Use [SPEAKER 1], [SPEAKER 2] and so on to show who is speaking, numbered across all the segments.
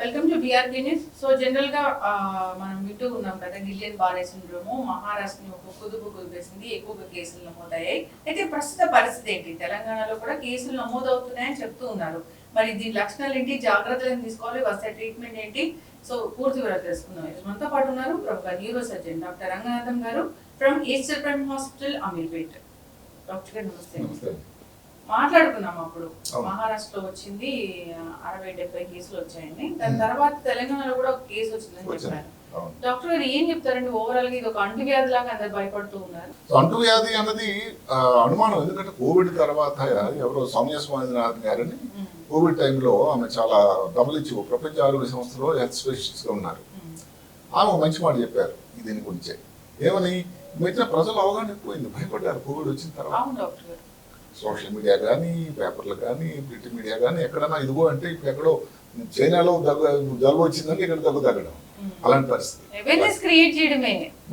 [SPEAKER 1] Welcome to BRK news. So general గా మనం వింటూ ఉన్నాం కదా, గిలియన్ బారే సిండ్రోమ్ మహారాష్ట్రని ఒక కుదుపు కుదిపేసింది, ఎక్కువగా కేసులు నమోదయ్యాయి. అయితే ప్రస్తుత పరిస్థితి ఏంటి? తెలంగాణలో కూడా కేసులు నమోదవుతున్నాయని చెప్తూ ఉన్నారు. మరి దీని లక్షణాలు ఏంటి, జాగ్రత్తలు తీసుకోవాలి, వస్తే ట్రీట్మెంట్ ఏంటి? సో పూర్తి వివరాలు తెలుసుకుందాం. మనతో పాటు ఉన్నారు ప్రముఖ న్యూరో సర్జన్ డాక్టర్ రంగనాథం గారు from Easter prime hospital Ameerpet. Doctor గారు నమస్తే. మాట్లాడుకున్నాం అప్పుడు మహారాష్ట్రలో వచ్చింది 60-70 కేసులు వచ్చాయండి. దాని తర్వాత తెలంగాణలో కూడా ఒక కేసు వచ్చిందని చెప్పారు. డాక్టర్ గారు ఏం చెప్తారండి? ఓవరాల్ గా ఇది ఒక అంటువ్యాధి లాగా అందరు భయపడుతూ ఉన్నారు.
[SPEAKER 2] అంటువ్యాధి అన్నది అనుమానం. ఎందుకంటే కోవిడ్ తర్వాత ఎవరో సౌమ్య స్వామినాథన్ గారని కోవిడ్ టైంలో ఆమె చాలా WHO ప్రపంచ ఆరోగ్య సంస్థలో హెల్త్ స్పెషలిస్ట్ గా ఉన్నారు. ఆమె ఒక మంచి మాట చెప్పారు దీని గురించే. ఏమని, మిగతా ప్రజలు అవగాహన ఎక్కువైంది, భయపడ్డారు కోవిడ్ వచ్చిన తర్వాత. సోషల్ మీడియా కానీ, పేపర్లు కానీ, ప్రింట్ మీడియా కానీ, ఎక్కడన్నా ఇదిగో అంటే ఇప్పుడు ఎక్కడో చైనాలో జలుబు వచ్చిందని ఇక్కడ తగ్గడం, అలాంటి పరిస్థితి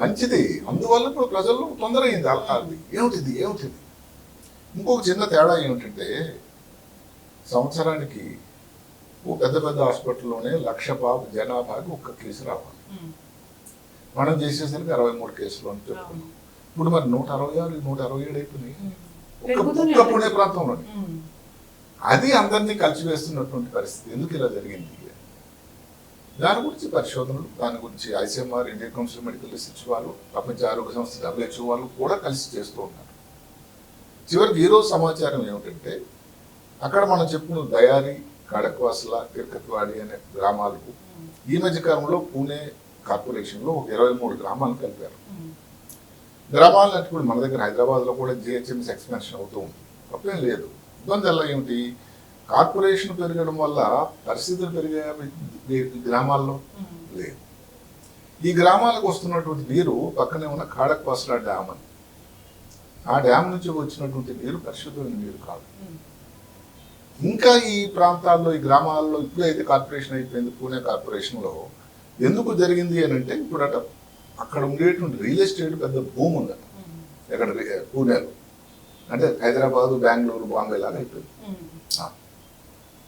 [SPEAKER 2] మంచిది. అందువల్ల ఇప్పుడు ప్రజలు తొందర అయింది. ఏమిటిది ఇంకొక చిన్న తేడా ఏమిటంటే, సంవత్సరానికి పెద్ద పెద్ద హాస్పిటల్లోనే 1,00,000 జనాభాకి ఒక్క కేసు రావాలి. మనం చేసేసరికి 63 కేసులు అని చెప్పుకున్నాం. ఇప్పుడు మరి 166, 167 అయిపోయినాయి ఒక్క పుణ్య ప్రాంతంలో. అది అందరినీ కలిసివేస్తున్నటువంటి పరిస్థితి. ఎందుకు ఇలా జరిగింది? దాని గురించి పరిశోధనలు, దాని గురించి ICMR, Indian council of medical research వాళ్ళు, ప్రపంచ ఆరోగ్య సంస్థ WHO వాళ్ళు కూడా కలిసి చేస్తూ ఉన్నారు. చివరికి ఈరోజు సమాచారం ఏమిటంటే, అక్కడ మనం చెప్పుకున్న దయారి, కడక్వాసల, తిరుకత్వాడి అనే గ్రామాలకు ఈ మధ్య కాలంలో పూణే కార్పొరేషన్లో 23 గ్రామాలను కలిపారు. గ్రామాలు అంటే ఇప్పుడు మన దగ్గర హైదరాబాద్లో కూడా GHMS ఎక్స్పెన్షన్ అవుతూ ఉంది, తప్పేం లేదు. ఇబ్బంది ఎలా ఏమిటి, కార్పొరేషన్ పెరగడం వల్ల పరిస్థితులు పెరిగే గ్రామాల్లో లేదు. ఈ గ్రామాలకు వస్తున్నటువంటి నీరు పక్కనే ఉన్న ఖాడక్వాసల డ్యామ్ అని, ఆ డ్యామ్ నుంచి వచ్చినటువంటి నీరు పరిశుద్ధమైన నీరు కాదు. ఇంకా ఈ ప్రాంతాల్లో, ఈ గ్రామాల్లో ఇప్పుడైతే కార్పొరేషన్ అయిపోయింది, పూణే కార్పొరేషన్లో ఎందుకు జరిగింది అని అంటే, ఇప్పుడు అక్కడ ఉండేటువంటి రియల్ ఎస్టేట్ పెద్ద భూమి ఉందట ఎక్కడ పూణేలో. అంటే హైదరాబాద్, బెంగళూరు, బాంబే లాగా అయిపోయింది.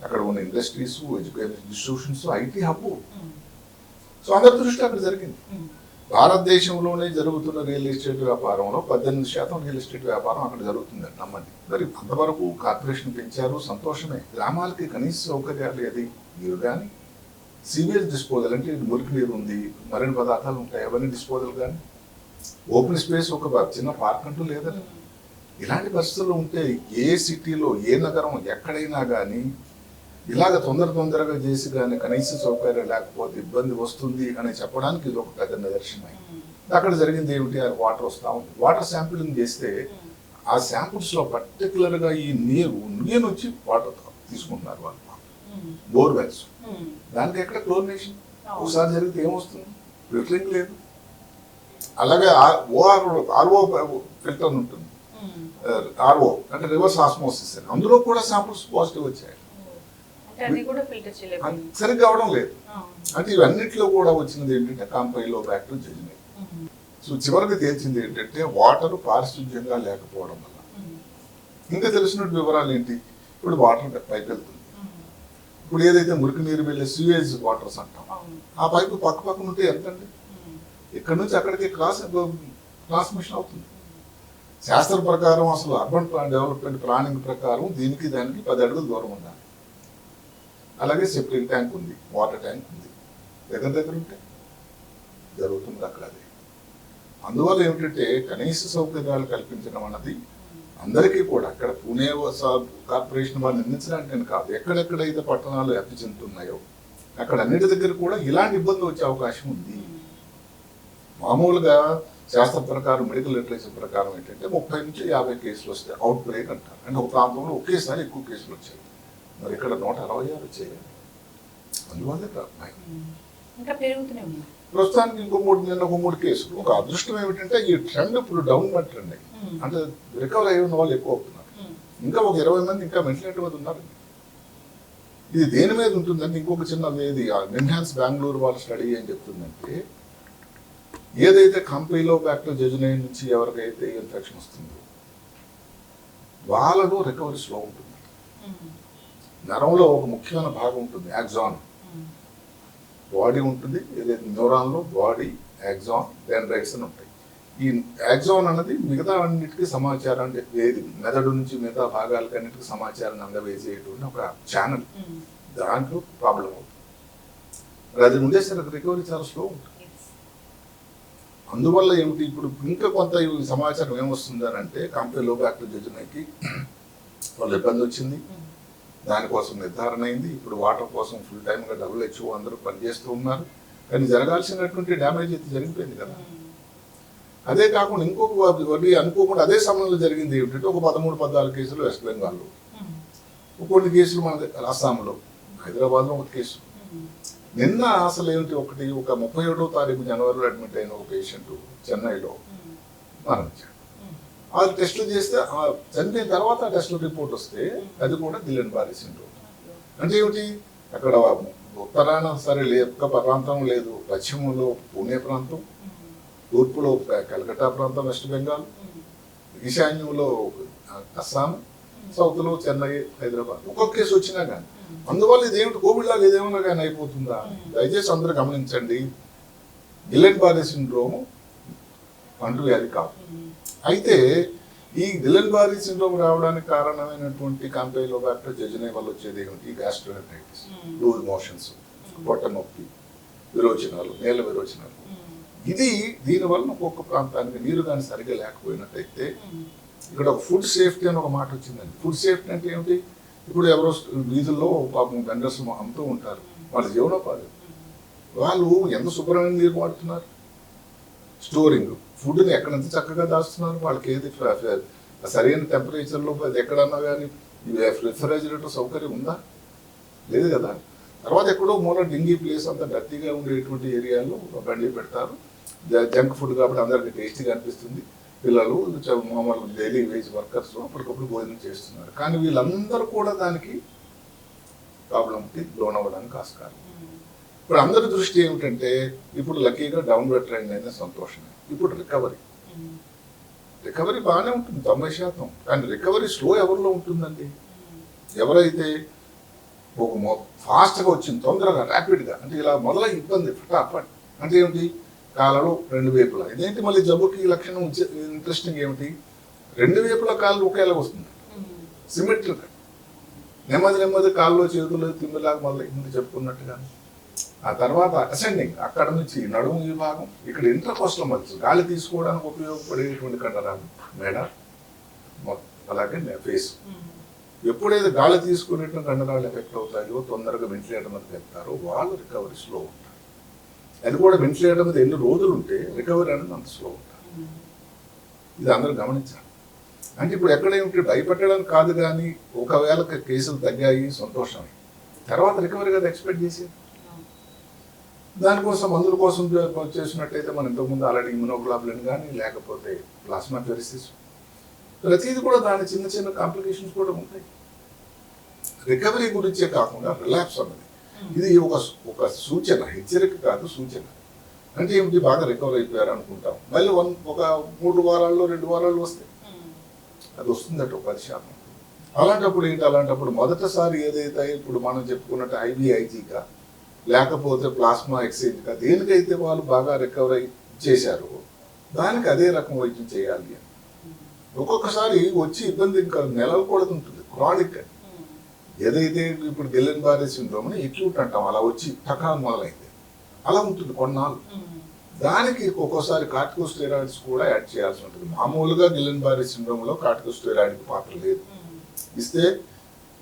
[SPEAKER 2] అక్కడ ఉన్న industries, education institutions, IT hub. So అందరి దృష్టి అక్కడ జరిగింది. భారతదేశంలోనే జరుగుతున్న రియల్ ఎస్టేట్ వ్యాపారంలో 18% రియల్ ఎస్టేట్ వ్యాపారం అక్కడ జరుగుతుందని నమ్మండి. మరి అంతవరకు కార్పొరేషన్ పెంచారు, సంతోషమే. గ్రామాలకి కనీస సౌకర్యాలు ఏది, నీరు కానీ, సీవేజ్ డిస్పోజల్ అంటే మురికి నీరు ఉంది, మరిన్ని పదార్థాలు ఉంటాయి, అవన్నీ డిస్పోజల్ కానీ, ఓపెన్ స్పేస్, ఒక చిన్న పార్క్ అంటూ లేదని. ఇలాంటి పరిస్థితుల్లో ఉంటే ఏ సిటీలో, ఏ నగరం, ఎక్కడైనా కానీ ఇలాగ తొందరగా చేసి కానీ కనీస సౌకర్యం లేకపోతే ఇబ్బంది వస్తుంది అని చెప్పడానికి ఇది ఒక పెద్ద నిదర్శనం. అక్కడ జరిగింది ఏమిటి, ఆ వాటర్ వస్తూ ఉంది. వాటర్ శాంపిలింగ్ చేస్తే ఆ శాంపుల్స్లో పర్టికులర్గా ఈ నీరు నుంచి వాటర్ తీసుకుంటున్నారు వాళ్ళు, బోర్వెల్స్. దానికి ఎక్కడ క్లోరినేషన్, ఒకసారి జరిగితే ఏమొస్తుంది, ఫిల్టరింగ్ లేదు. అలాగే RO ఫిల్టర్ ఉంటుంది, RO అంటే రివర్స్ ఆస్మోసిస్ అని, అందులో కూడా శాంపుల్స్ పాజిటివ్ వచ్చాయి, సరిగ్గా అవడం లేదు. అంటే ఇవన్నిట్లో కూడా వచ్చినది ఏంటంటే కాంపైలో బ్యాక్టీరియా జెజినై. సో చివరికి తేల్చింది ఏంటంటే వాటర్ పారిశుద్ధ్యంగా లేకపోవడం వల్ల. ఇంకా తెలిసిన వివరాలు ఏంటి, ఇప్పుడు వాటర్ పైకి వెళ్తుంది. ఇప్పుడు ఏదైతే మురికి నీరు వెళ్ళే సీవేజ్ వాటర్స్ అంటాం, ఆ పైపు పక్కన ఉంటే ఎంతండి, ఇక్కడ నుంచి అక్కడికి ట్రాన్స్మిషన్ అవుతుంది. శాస్త్ర ప్రకారం అసలు అర్బన్ డెవలప్మెంట్ ప్లానింగ్ ప్రకారం దీనికి దానికి 10 అడుగుల దూరం ఉండాలి. అలాగే సెప్టిక్ ట్యాంక్ ఉంది, వాటర్ ట్యాంక్ ఉంది, దగ్గర ఉంటే జరుగుతుంది అక్కడ. అది అందువల్ల ఏమిటంటే కనీస సౌకర్యాలు కల్పించడం అన్నది అందరికీ కూడా, అక్కడ పూణే కార్పొరేషన్ వారిని నిందించడానికి కాదు, ఎక్కడెక్కడైతే పట్టణాలు వ్యాప్తి చెందుతున్నాయో అక్కడ అన్నిటి దగ్గర కూడా ఇలాంటి ఇబ్బంది వచ్చే అవకాశం ఉంది. మామూలుగా శాస్త్ర ప్రకారం, మెడికల్ లిటరేచర్ ప్రకారం ఏంటంటే 30 నుంచి 50 కేసులు వస్తాయి, అవుట్ బ్రేక్ అంటారు. అంటే ఒక ప్రాంతంలో ఒకేసారి ఎక్కువ కేసులు వచ్చాయి. మరి ఇక్కడ 166 వచ్చాయి. అందువల్ల ప్రస్తుతానికి ఇంకో 3 కేసులు. ఒక అదృష్టం ఏమిటంటే ఈ ట్రెండ్ ఇప్పుడు డౌన్వర్డ్ ట్రెండ్ అయ్యి, అంటే రికవర్ అయ్యి ఉన్న వాళ్ళు ఎక్కువ అవుతున్నారు. ఇంకా ఒక 20 మంది ఇంకా మెంటల్ మీద ఉన్నారు. ఇది దేని మీద ఉంటుందంటే, ఇంకొక చిన్న ఇది ఎన్హాన్స్ బెంగళూరు వాళ్ళ స్టడీ ఏం చెప్తుందంటే, ఏదైతే కంపెనీలో బ్యాక్టీరియా జెజినై నుంచి ఎవరికైతే ఇన్ఫెక్షన్ వస్తుందో వాళ్ళలో రికవరీ స్లో ఉంటుంది. నరంలో ఒక ముఖ్యమైన భాగం ఉంటుంది, యాక్సాన్. బాడీ ఉంటుంది, ఏదైతే న్యూరాన్లో బాడీ, యాక్సాన్, డెండ్రైట్స్ అని ఉంటాయి. ఈ యాక్సాన్ అన్నది మిగతా అన్నిటికీ సమాచారం, అంటే ఏది మెదడు నుంచి మిగతా భాగాలకి అన్నిటికీ సమాచారాన్ని అందవేసేటువంటి ఒక ఛానల్. దాంట్లో ప్రాబ్లం అవుతుంది. అది ఉండేసరికి రికవరీ చాలా స్లో ఉంటుంది. అందువల్ల ఏమిటి, ఇప్పుడు ఇంకా కొంత ఈ సమాచారం ఏమొస్తుంది అని అంటే కాంపిలోబాక్టర్ జజునకి వాళ్ళ ఇబ్బంది వచ్చింది, దానికోసం నిర్ధారణ అయింది. ఇప్పుడు వాటర్ కోసం ఫుల్ టైమ్గా WHO అందరూ పనిచేస్తూ ఉన్నారు. కానీ జరగాల్సినటువంటి డ్యామేజ్ అయితే జరిగిపోయింది కదా. అదే కాకుండా ఇంకొక వడ్డీ అనుకోకుండా అదే సమయంలో జరిగింది ఏమిటంటే ఒక 13-14 కేసులు వెస్ట్ బెంగాల్లో, కొన్ని కేసులు మన అస్సాంలో, హైదరాబాద్లో ఒక కేసు. నిన్న అసలు ఏమిటి, ఒక 31వ తారీఖు జనవరిలో అడ్మిట్ అయిన ఒక పేషెంట్ చెన్నైలో మరణించాడు. ఆ టెస్టులు చేస్తే చనిపోయిన తర్వాత ఆ టెస్టుల రిపోర్ట్ వస్తే అది కూడా గిల్లెన్ బారీ సిండ్రోమ్. అంటే ఏమిటి, అక్కడ ఉత్తరాన సరే ఒక్క ప్రాంతం లేదు, పశ్చిమంలో పూణే ప్రాంతం, తూర్పులో కలకత్తా ప్రాంతం వెస్ట్ బెంగాల్, ఈశాన్యంలో అస్సాం, సౌత్లో చెన్నై, హైదరాబాద్. ఒక్కొక్క కేసు వచ్చినా కానీ అందువల్ల ఇదేమిటి కోవిడ్ లాగా ఇదేమన్నా కానీ అయిపోతుందా? దయచేసి అందరూ గమనించండి, గిల్లెన్ బారీ సిండ్రోమ్ అంటువ్యాధి కాదు. అయితే ఈ గిల్లెన్ బారీ సిండ్రోమ్ రావడానికి కారణమైనటువంటి కాంపిలోబాక్టర్ జజునై వల్ల వచ్చేది ఏమిటి, గ్యాస్ట్రోఎంటరైటిస్, లూజ్ మోషన్స్, పొట్ట నొప్పి, విరోచనాలు, నేల విరోచనాలు. ఇది దీనివల్ల ఒక్కొక్క ప్రాంతానికి నీరు కానీ సరిగా లేకపోయినట్టయితే ఇక్కడ ఒక ఫుడ్ సేఫ్టీ అని ఒక మాట వచ్చిందండి. ఫుడ్ సేఫ్టీ అంటే ఏమిటి, ఇప్పుడు ఎవరో వీధుల్లో పాపం వెండర్స్ అమ్ముతూ ఉంటారు, వాళ్ళ జీవనోపాధి. వాళ్ళు ఎంత శుభ్రమైన నీరు వాడుతున్నారు, స్టోరింగ్ ఫుడ్ని ఎక్కడంత చక్కగా దాస్తున్నారు, వాళ్ళకి ఏది సరైన టెంపరేచర్లో ఎక్కడన్నా కానీ రిఫ్రిజిరేటర్ సౌకర్యం ఉందా, లేదు కదా. తర్వాత ఎక్కడో మూల డింగి ప్లేస్ అంతా డర్టీగా ఉండేటువంటి ఏరియాలో బండి పెడతారు, జంక్ ఫుడ్ కాబట్టి అందరికీ టేస్టీగా అనిపిస్తుంది, పిల్లలు మామూలు డైలీ వేజ్ వర్కర్స్ అప్పటికప్పుడు భోజనం చేస్తున్నారు. కానీ వీళ్ళందరూ కూడా దానికి ప్రాబ్లంకి లోన్ అవ్వడానికి ఆస్కారం. ఇప్పుడు అందరి దృష్టి ఏమిటంటే ఇప్పుడు లక్కీగా డౌన్వర్డ్ ట్రెండ్ అయినా సంతోషమే. ఇప్పుడు రికవరీ బాగానే ఉంటుంది 90%, కానీ రికవరీ స్లో ఎవరిలో ఉంటుందండి, ఎవరైతే ఒక ఫాస్ట్గా వచ్చింది తొందరగా ర్యాపిడ్గా, అంటే ఇలా మొదలై ఇబ్బంది ఫటాఫట్. అంటే ఏమిటి, కాళ్ళలో 2 వైపులా. ఇదేంటి మళ్ళీ జబ్బుకి లక్షణం ఇంట్రెస్టింగ్ ఏమిటి, 2 వైపులా కాళ్ళు ఒకేలా వస్తుంది, సిమెట్రిక్. నెమ్మది కాళ్ళు చేతులు తిమ్మిలాగా మొదలై ముందు చెప్పుకున్నట్టుగా. ఆ తర్వాత అసెండింగ్, అక్కడ నుంచి నడుము విభాగం, ఇక్కడ ఇంటర్కోస్టల్ మజిల్స్, గాలి తీసుకోవడానికి ఉపయోగపడేటువంటి కండరాలు మెడ, అలాగే ఫేస్. ఎప్పుడైతే గాలి తీసుకునేటువంటి కండరాలు ఎఫెక్ట్ అవుతాయో, తొందరగా వెంటిలేటర్ మీద వెళ్తారో వాళ్ళు రికవరీ స్లో ఉంటారు. అది కూడా వెంటిలేటర్ మీద ఎన్ని రోజులు ఉంటే రికవరీ అనేది అంత స్లో ఉంటారు. ఇది అందరూ గమనించాలి. అంటే ఇప్పుడు ఎక్కడేమిటి భయపెట్టడానికి కాదు, కానీ ఒకవేళ కేసులు తగ్గాయి సంతోషమే, తర్వాత రికవరీ కదా ఎక్స్పెక్ట్ చేసేది. దానికోసం మందుల కోసం చేసినట్టయితే మనం ఇంతకుముందు ఆల్రెడీ ఇమ్యునోగ్లోబులిన్ కానీ లేకపోతే ప్లాస్మా ఫెరిసిస్, ప్రతిదీ కూడా దాని చిన్న కాంప్లికేషన్స్ కూడా ఉంటాయి. రికవరీ గురించే కాకుండా రిలాప్స్ అన్నది ఇది ఒక సూచన, హెచ్చరిక కాదు, సూచన. అంటే ఏమిటి, బాగా రికవర్ అయిపోయారు అనుకుంటాం, మళ్ళీ ఒక 3 వారాల్లో 2 వారాలు వస్తే అది వస్తుందట 10%. అలాంటప్పుడు మొదటిసారి ఏదైతే ఇప్పుడు మనం చెప్పుకున్నట్టు IVIG-గా లేకపోతే ప్లాస్మా ఎక్స్చేంజ్గా దేనికైతే వాళ్ళు బాగా రికవర్ అయి చేశారో దానికి అదే రకం వైద్యం చేయాలి అని. ఒక్కొక్కసారి వచ్చి ఇబ్బంది ఇంకా నెలలు కూడా ఉంటుంది, క్రానిక్ అని. ఏదైతే ఇప్పుడు గిల్లెన్ బారీ సిండ్రోమ్ అని ఎక్యూట్ అంటాం, అలా వచ్చి టకా మొదలైంది, అలా ఉంటుంది కొన్నాళ్ళు. దానికి ఒక్కోసారి కార్టికోస్టెరాయిడ్స్ కూడా యాడ్ చేయాల్సి ఉంటుంది. మామూలుగా గిల్లెన్ బారీ సిండ్రోమ్లో కార్టికోస్టెరాయిడ్కి పాత్ర లేదు, ఇస్తే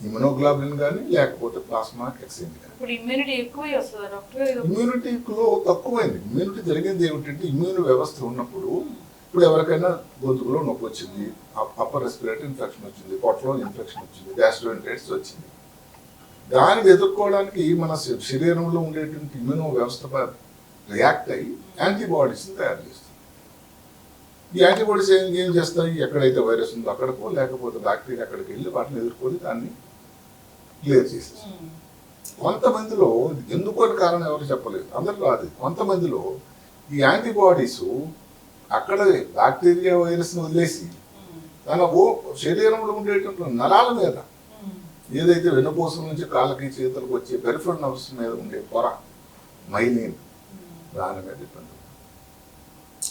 [SPEAKER 2] ఇమ్యునోగ్లోబులిన్ కానీ లేకపోతే ప్లాస్మా ఎక్స్చేంజ్ కానీ. ఇమ్యూనిటీలో తక్కువైంది. ఇమ్యూనిటీ జరిగింది ఏమిటంటే, ఇమ్యూన్ వ్యవస్థ ఉన్నప్పుడు ఇప్పుడు ఎవరికైనా గొంతుకులో నొప్పి వచ్చింది, అప్పర్ రెస్పిరేటరీ ఇన్ఫెక్షన్ వచ్చింది, పొట్టలో ఇన్ఫెక్షన్ వచ్చింది, గ్యాస్ట్రోఎంటరైటిస్ వచ్చింది, దాన్ని ఎదుర్కోవడానికి మన శరీరంలో ఉండేటువంటి ఇమ్యూనో వ్యవస్థ రియాక్ట్ అయ్యి యాంటీబాడీస్ని తయారు చేస్తుంది. ఈ యాంటీబాడీస్ ఏం చేస్తాయి, ఎక్కడైతే వైరస్ ఉందో అక్కడికో లేకపోతే బ్యాక్టీరియా అక్కడికి వెళ్ళి వాటిని ఎదుర్కొని దాన్ని క్లియర్ చేసేస్తుంది. కొంతమందిలో ఎందుకు అని కారణం ఎవరు చెప్పలేదు, అందరూ రాదు. కొంతమందిలో ఈ యాంటీబాడీస్ అక్కడ బ్యాక్టీరియా వైరస్ని వదిలేసి తన శరీరంలో ఉండేటువంటి నరాల మీద, ఏదైతే వెన్నుపూసల నుంచి కాళ్ళకి చేతులకు వచ్చే పెరిఫరల్ నర్వ్స్ మీద ఉండే పొర, మైలీన్ దాని మీద ఇబ్బంది.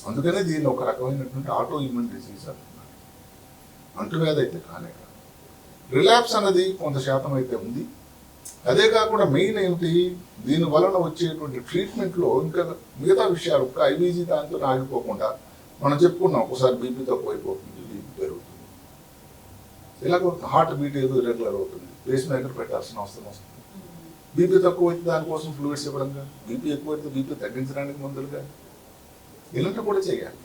[SPEAKER 2] అందుకనే దీన్ని ఒక రకమైనటువంటి ఆటో ఇమ్యూన్ డిసీజ్ అంటున్నారు. అంటువ్యాధి అయితే కానే కాదు. రిలాప్స్ అన్నది కొంత శాతం అయితే ఉంది. అదే కాకుండా మెయిన్ ఏమిటి, దీని వలన వచ్చేటువంటి ట్రీట్మెంట్లో ఇంకా మిగతా విషయాలు ఒక్క ఐబీజీ దాంతో ఆగిపోకుండా మనం చెప్పుకున్నాం, ఒకసారి బీపీ తక్కువైపోతుంది, బీపీ పెరుగుతుంది, ఇలాగ హార్ట్ బీట్ ఏదో ఇరెగ్యులర్ అవుతుంది, పేస్ మేకర్ పెట్టాల్సిన అవసరం వస్తుంది. బీపీ తక్కువ అయితే దానికోసం ఫ్లూయిడ్స్ ఇవ్వడం కానీ, బీపీ ఎక్కువైతే బీపీ తగ్గించడానికి మందులు కానీ, ఇలాంటివి కూడా చేయాలి.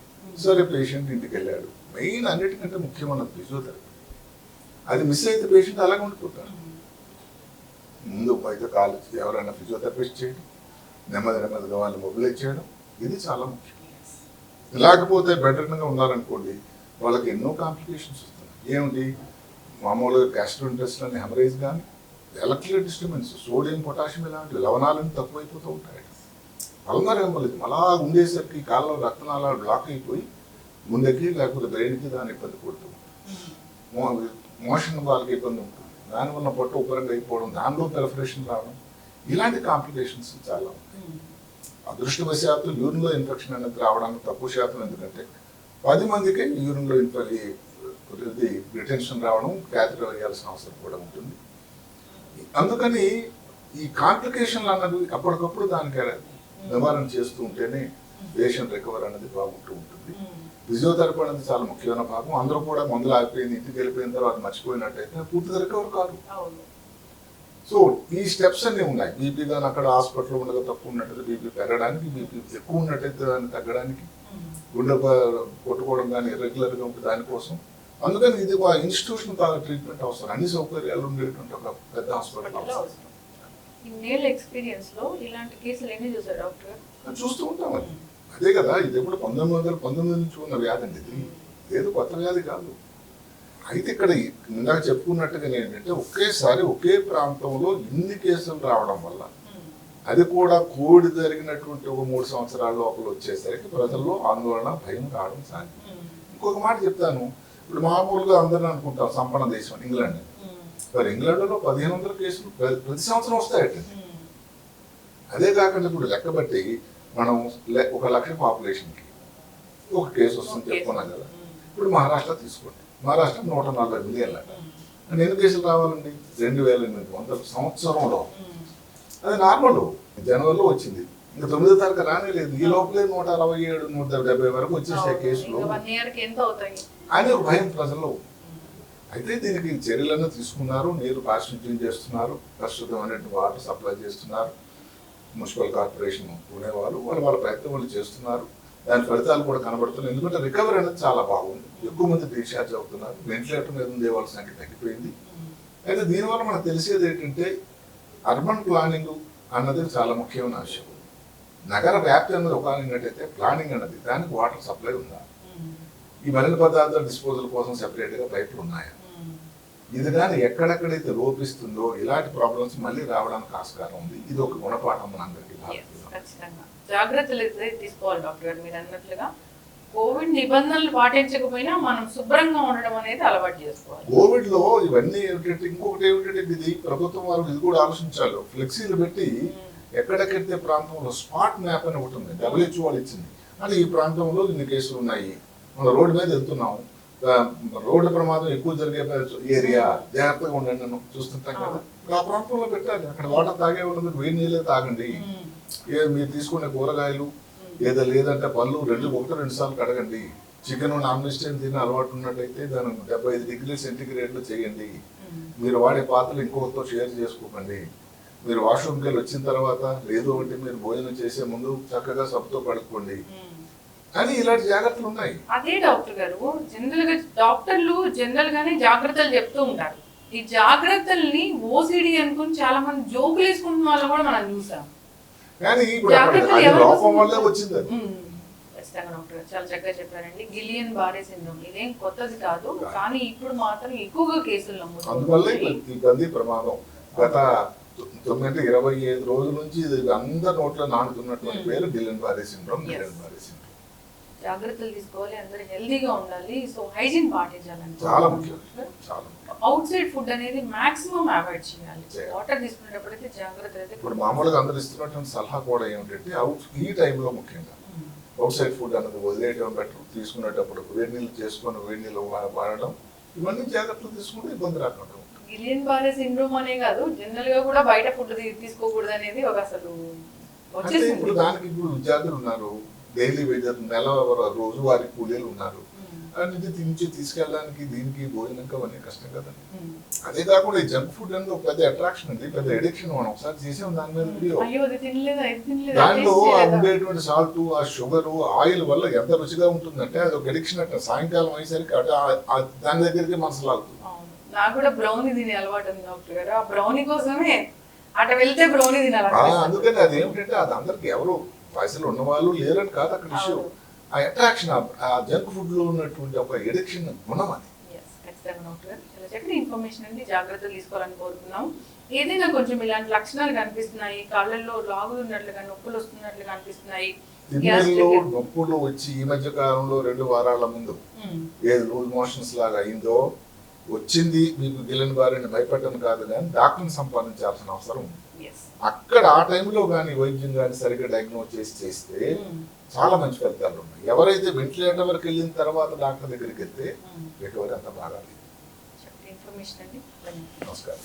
[SPEAKER 2] సరే పేషెంట్ ఇంటికి వెళ్ళాడు, మెయిన్ అన్నిటికంటే ముఖ్యమైనది ఫిజియోథెరపీ. అది మిస్ అయితే పేషెంట్ అలాగే ఉండిపోతాడు. ముందు అయితే కాలు ఎవరైనా ఫిజియోథెరపిస్ట్ చేయడం, నెమ్మదిగా వాళ్ళు మొబిలైజ్ చేయడం, ఇది చాలా ముఖ్యం. లేకపోతే బెటర్గా ఉన్నారనుకోండి, వాళ్ళకి ఎన్నో కాంప్లికేషన్స్ వస్తున్నాయి. ఏమిటి, మామూలుగా గ్యాస్ట్రోఇంటెస్టైనల్ హెమరేజ్ కానీ, ఎలక్ట్రికల్ డిస్టర్బెన్స్, సోడియం పొటాషియం ఇలాంటి లవణాలను తక్కువైపోతూ ఉంటాయి. పల్మనరీ ఎంబోలిజం అలా ఉండేసరికి కాళ్ళలో రక్తనాళాలు బ్లాక్ అయిపోయి ముందుకి లేకపోతే బ్రెయిన్కి దాని ఇబ్బంది పడుతూ ఉంటుంది. మోషన్ వాళ్ళకి ఇబ్బంది ఉంటుంది, దానివల్ల పొట్ట ఉపరంగా అయిపోవడం, దానిలో పెర్ఫరేషన్ రావడం, ఇలాంటి కాంప్లికేషన్స్ చాలా ఉంటాయి. అదృష్టవశాత్తు యూరిన్లో ఇన్ఫెక్షన్ అనేది రావడానికి తక్కువ శాతం, ఎందుకంటే 10 మందికే యూరిన్లో రిటెన్షన్ రావడం, క్యాథెటర్ వేయాల్సిన అవసరం కూడా ఉంటుంది. అందుకని ఈ కాంప్లికేషన్లు అన్నది అప్పటికప్పుడు దానికి నివారణ చేస్తూ ఉంటేనే పేషెంట్ రికవర్ అనేది బాగుంటూ ఉంటుంది. ఫిజియోథెరపీ అనేది చాలా ముఖ్యమైన భాగం. అందరూ కూడా మందులు ఆగిపోయింది, ఇంటికి వెళ్ళిపోయిన తర్వాత మర్చిపోయినట్టయితే పూర్తిగా రికవర్ కాదు. సో ఈ స్టెప్స్ అన్నీ ఉన్నాయి. బీపీ కానీ అక్కడ హాస్పిటల్లో ఉండగా తక్కువ ఉన్నట్టయితే బీపీ పెరగడానికి, బీపీ ఎక్కువ ఉన్నట్టయితే దాన్ని తగ్గడానికి, గుండె కొట్టుకోవడం కానీ ఇర్రెగ్యులర్గా ఉంటుంది దానికోసం. అందుకని ఇది ఒక ఇన్స్టిట్యూషన్ ట్రీట్మెంట్ అవసరం, అన్ని సౌకర్యాలు ఉండేటువంటి ఒక పెద్ద హాస్పిటల్ అవసరం.
[SPEAKER 1] ఎక్స్పీరియన్స్ లో ఇలాంటి కేసులు ఎన్ని చూసారు డాక్టర్?
[SPEAKER 2] చూస్తూ ఉంటాం. అది అదే కదా, ఇది ఎప్పుడు 1919 నుంచి ఉన్న వ్యాధి అండి. ఇది ఏదో కొత్త వ్యాధి కాదు. అయితే ఇక్కడ ఇందాక చెప్పుకున్నట్టుగా ఏంటంటే ఒకేసారి ఒకే ప్రాంతంలో ఇన్ని కేసులు రావడం వల్ల, అది కూడా కోవిడ్ జరిగినటువంటి ఒక 3 సంవత్సరాల లోపల వచ్చేసరికి ప్రజల్లో ఆందోళన, భయం కావడం సాధ్యం. ఇంకొక మాట చెప్తాను, ఇప్పుడు మామూలుగా అందరూ అనుకుంటాం సంపన్న దేశం ఇంగ్లాండ్. మరి ఇంగ్లాండ్లో 1500 కేసులు ప్రతి సంవత్సరం వస్తాయట. అదే కాకుండా ఇప్పుడు లెక్కబట్టి మనం 1 లక్ష పాపులేషన్కి ఒక కేసు వస్తుంది చెప్పుకున్నాం కదా. ఇప్పుడు మహారాష్ట్ర తీసుకోండి, మహారాష్ట్ర 140 మిలియన్లట. అంటే ఎన్ని కేసులు రావాలండి? 2800 సంవత్సరంలో. అది నార్మల్, జనవరిలో వచ్చింది, ఇంకా 9వ తారీఖు రానే లేదు. ఈ లోపలే 167, 170 వరకు వచ్చేసే కేసులు అని ఒక భయం ప్రజల్లో. అయితే దీనికి చర్యలను తీసుకున్నారు, నీరు పారిశుద్ధ్యం చేస్తున్నారు, పరిశుద్ధమైనటువంటి వాటర్ సప్లై చేస్తున్నారు. మున్సిపల్ కార్పొరేషన్ పుణే వాళ్ళ ప్రయత్నం వాళ్ళు చేస్తున్నారు. దాని ఫలితాలు కూడా కనబడుతున్నాయి. ఎందుకంటే రికవరీ అనేది చాలా బాగుంది, ఎక్కువ మంది డిశ్చార్జ్ అవుతున్నారు, వెంటిలేటర్ మీద ఉండే వాళ్ళ సంఖ్య తగ్గిపోయింది. అయితే దీనివల్ల మనకు తెలిసేది ఏంటంటే అర్బన్ ప్లానింగ్ అన్నది చాలా ముఖ్యమైన విషయం. నగర వ్యాప్తి అన్నది ఒక అయినట్టయితే ప్లానింగ్ అన్నది, దానికి వాటర్ సప్లై ఉందా, ఈ మలిన పదార్థాల డిస్పోజల్ కోసం సెపరేట్గా పైపులు ఉన్నాయా, ఇది కానీ ఎక్కడెక్కడైతే లోపిస్తుందో ఇలాంటి ప్రాబ్లమ్స్ మళ్ళీ రావడానికి ఆస్కారం ఉంది. ఇది ఒక గుణపాఠం మనందరికీ.
[SPEAKER 1] జాగ్రత్తలు అయితే తీసుకోవాలి డాక్టర్ గారు. మీరు అన్నట్లుగా కోవిడ్ నిబంధనలు పాటించకపోయినా మనం శుభ్రంగా ఉండడం అనేది అలవాటు చేసుకోవాలి.
[SPEAKER 2] కోవిడ్ లో ఇవన్నీ ఏమిటంటే, ఇంకొకటి ఏమిటంటే, ఇది ప్రభుత్వం వారు ఇది కూడా ఆలోచించాలి. ఫ్లెక్సీలు పెట్టి ఎక్కడెక్కడితే ప్రాంతంలో స్పాట్ మ్యాప్ అని ఒకటి ఉంది, WHO వాళ్ళు ఇచ్చింది. అంటే ఈ ప్రాంతంలో ఇన్ని కేసులు ఉన్నాయి, మనం రోడ్డు మీద వెళ్తున్నాం, రోడ్డు ప్రమాదం ఎక్కువ జరిగే ఏరియా, జాగ్రత్తగా ఉండండి అని చూస్తుంటాం కదా. ఆ ప్రాంతంలో పెట్టాలి. అక్కడ వాటర్ తాగే ఉండదు, వేడి నీళ్ళే తాగండి, మీరు తీసుకునే కూరగాయలు ఏదో లేదంటే పళ్ళు 1-2 సార్లు కడగండి, చికెన్ నాన్ వెజిటేరియన్ తినే అలవాటు ఉన్నట్టయితే దాన్ని 75 డిగ్రీల సెంటిగ్రేడ్లో చేయండి, మీరు వాడే పాత్రలు ఇంకొకరితో షేర్ చేసుకోకండి, మీరు వాష్రూమ్కి వెళ్ళి వచ్చిన తర్వాత లేదు అంటే మీరు భోజనం చేసే ముందు చక్కగా సబ్బుతో కడుక్కోండి అని ఇలాంటి జాగ్రత్తలు ఉన్నాయి.
[SPEAKER 1] అదే డాక్టర్ గారు, డాక్టర్లు జనరల్ గానే జాగ్రత్తలు చెప్తూ ఉంటారు. ఈ జాగ్రత్తల్ని ఓసిడి అనుకుని చాలా మంది జోకులు వేసుకుంటున్న వాళ్ళు కూడా మనం చూసాం.
[SPEAKER 2] కానీ లోపం వల్లే వచ్చింది.
[SPEAKER 1] ఖచ్చితంగా డాక్టర్ చాలా చక్కగా చెప్పారండి. గిలియన్ బారే సిండ్రోమ్ ఇదేం కొత్తది కాదు, కానీ ఇప్పుడు మాత్రం ఎక్కువగా కేసులు నమోదు.
[SPEAKER 2] అందువల్ల ఇబ్బంది, ప్రమాదం. గత 25 రోజుల నుంచి అందరి నోట్లో నానుతున్నటువంటి పేరు గిలియన్ బారే సిండ్రోమ్.
[SPEAKER 1] జాగ్రత్తలు తీసుకోవాలి, అందరూ హెల్దీగా ఉండాలి. సో హైజీన్ పాటించాలండి.
[SPEAKER 2] చాలా ముఖ్యం, చాలా ముఖ్యం.
[SPEAKER 1] అవుట్ సైడ్ ఫుడ్ అనేది మాక్సిమం అవాయిడ్ చేయాలి.
[SPEAKER 2] చేయాలి.
[SPEAKER 1] వాటర్ తీసుకునేటప్పుడైతే జాగ్రత్తలు అయితే
[SPEAKER 2] ఇప్పుడు మామూలుగా అందరు ఇస్తున్నటువంటి సలహా కూడా ఏమిటంటే ఈ టైంలో ముఖ్యంగా అవుట్ సైడ్ ఫుడ్ అన్నది వదిలేయడం బెటర్, తీసుకునేటప్పుడు వేడి నీళ్ళు చేసుకొని వేడి నీళ్ళు వాడడం, ఇవన్నీ జాగ్రత్తలు తీసుకుంటే ఇబ్బంది రాకుండా ఉంటుంది.
[SPEAKER 1] గిలియన్ బారే సిండ్రోమ్ అనే కాదు, జనరల్ గా కూడా బయట ఫుడ్ తీసుకోకూడదు అనేది ఒక అసలు
[SPEAKER 2] అంటే
[SPEAKER 1] వచ్చేసింది.
[SPEAKER 2] ఇప్పుడు దానికి ఇప్పుడు విద్యార్థులు ఉన్నారు, డైలీ వేజర్ రోజువారీ కూలీలు ఉన్నారు, అనేది తించి తీసుకెళ్ళడానికి దీనికి భోజనంకి అవన్నీ కష్టం కదండి. అదే కాకుండా ఈ జంక్ ఫుడ్ అనేది ఒక పెద్ద అట్రాక్షన్ అండి, పెద్ద ఎడిక్షన్. మనం ఒకసారి చేసాం దాని మీద వీడియో.
[SPEAKER 1] అయ్యో అది తినలేదు, అది తినలేదు,
[SPEAKER 2] దాంట్లో
[SPEAKER 1] taste చేయలేదా?
[SPEAKER 2] ఉండేటువంటి సాల్ట్, ఆ షుగర్, ఆయిల్ వల్ల ఎంత రుచిగా ఉంటుందంటే అది ఒక ఎడిక్షన్ అంట. సాయంకాలం అయ్యేసరికి దాని దగ్గరికి మనసు లాగుతుంది.
[SPEAKER 1] అవును. నాకు కూడా బ్రౌనీ తినే అలవాటు ఉంది డాక్టర్ గారు. ఆ బ్రౌనీ కోసమే అటు వెళ్తే బ్రౌనీ తినాలి.
[SPEAKER 2] అందుకని అది ఏమిటంటే అది అందరికి ఎవరు పైసలు ఉన్నవాళ్ళు లేరని కాదు అక్కడ ఇష్యూ. ఆ అట్రాక్షన్, ఆ జంక్ ఫుడ్ లో ఉన్నటువంటి ఒక ఎడిక్షన్ గుణం అది.
[SPEAKER 1] ఖచ్చితంగా డాక్టర్ గారు చాలా చక్కటి ఇన్ఫర్మేషన్ అండి. జాగ్రత్తలు తీసుకోవాలని కోరుకున్నాం. ఏదైనా కొంచెం ఇలాంటి లక్షణాలు కనిపిస్తున్నాయి, కాళ్ళల్లో లాగులు ఉన్నట్లుగా, నొప్పులు వస్తున్నట్లుగా కనిపిస్తున్నాయి,
[SPEAKER 2] తిమ్మిరిలో నొప్పులు వచ్చి ఈ మధ్య కాలంలో 2 వారాల ముందు ఏది లూజ్ మోషన్స్ లాగా అయిందో వచ్చింది, మీకు గిలెన్ బారిని భయపడటం కాదు కానీ డాక్టర్ని సంపాదించాల్సిన అవసరం ఉంది. అక్కడ ఆ టైంలో కానీ వైద్యం కానీ సరిగ్గా డయాగ్నోస్ చేస్తే చాలా మంచి ఫలితాలు ఉన్నాయి. ఎవరైతే వెంటిలేటర్ వరకు వెళ్ళిన తర్వాత డాక్టర్ దగ్గరికి వెళ్తే రికవరీ అంత బాగా లేదు.
[SPEAKER 1] ఇన్ఫర్మేషన్ అండి.
[SPEAKER 2] నమస్కారం.